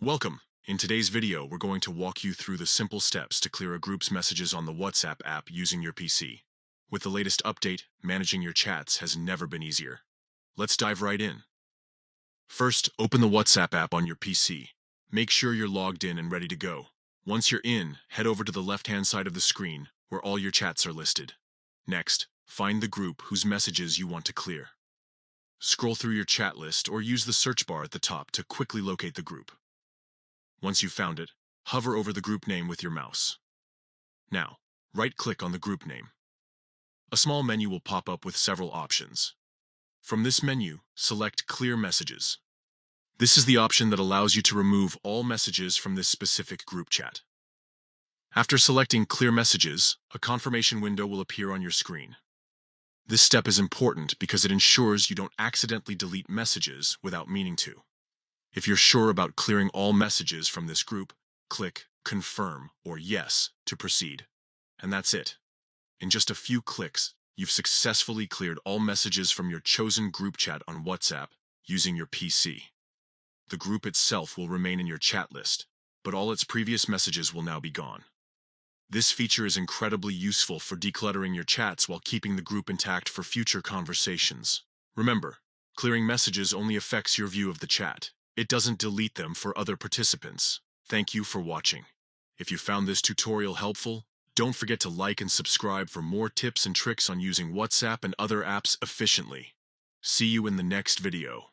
Welcome. In today's video, we're going to walk you through the simple steps to clear a group's messages on the WhatsApp app using your PC. With the latest update, managing your chats has never been easier. Let's dive right in. First, open the WhatsApp app on your PC. Make sure you're logged in and ready to go. Once you're in, head over to the left-hand side of the screen, where all your chats are listed. Next, find the group whose messages you want to clear. Scroll through your chat list or use the search bar at the top to quickly locate the group. Once you've found it, hover over the group name with your mouse. Now, right-click on the group name. A small menu will pop up with several options. From this menu, select Clear Messages. This is the option that allows you to remove all messages from this specific group chat. After selecting Clear Messages, a confirmation window will appear on your screen. This step is important because it ensures you don't accidentally delete messages without meaning to. If you're sure about clearing all messages from this group, click Confirm or Yes to proceed. And that's it. In just a few clicks, you've successfully cleared all messages from your chosen group chat on WhatsApp using your PC. The group itself will remain in your chat list, but all its previous messages will now be gone. This feature is incredibly useful for decluttering your chats while keeping the group intact for future conversations. Remember, clearing messages only affects your view of the chat. It doesn't delete them for other participants. Thank you for watching. If you found this tutorial helpful, don't forget to like and subscribe for more tips and tricks on using WhatsApp and other apps efficiently. See you in the next video.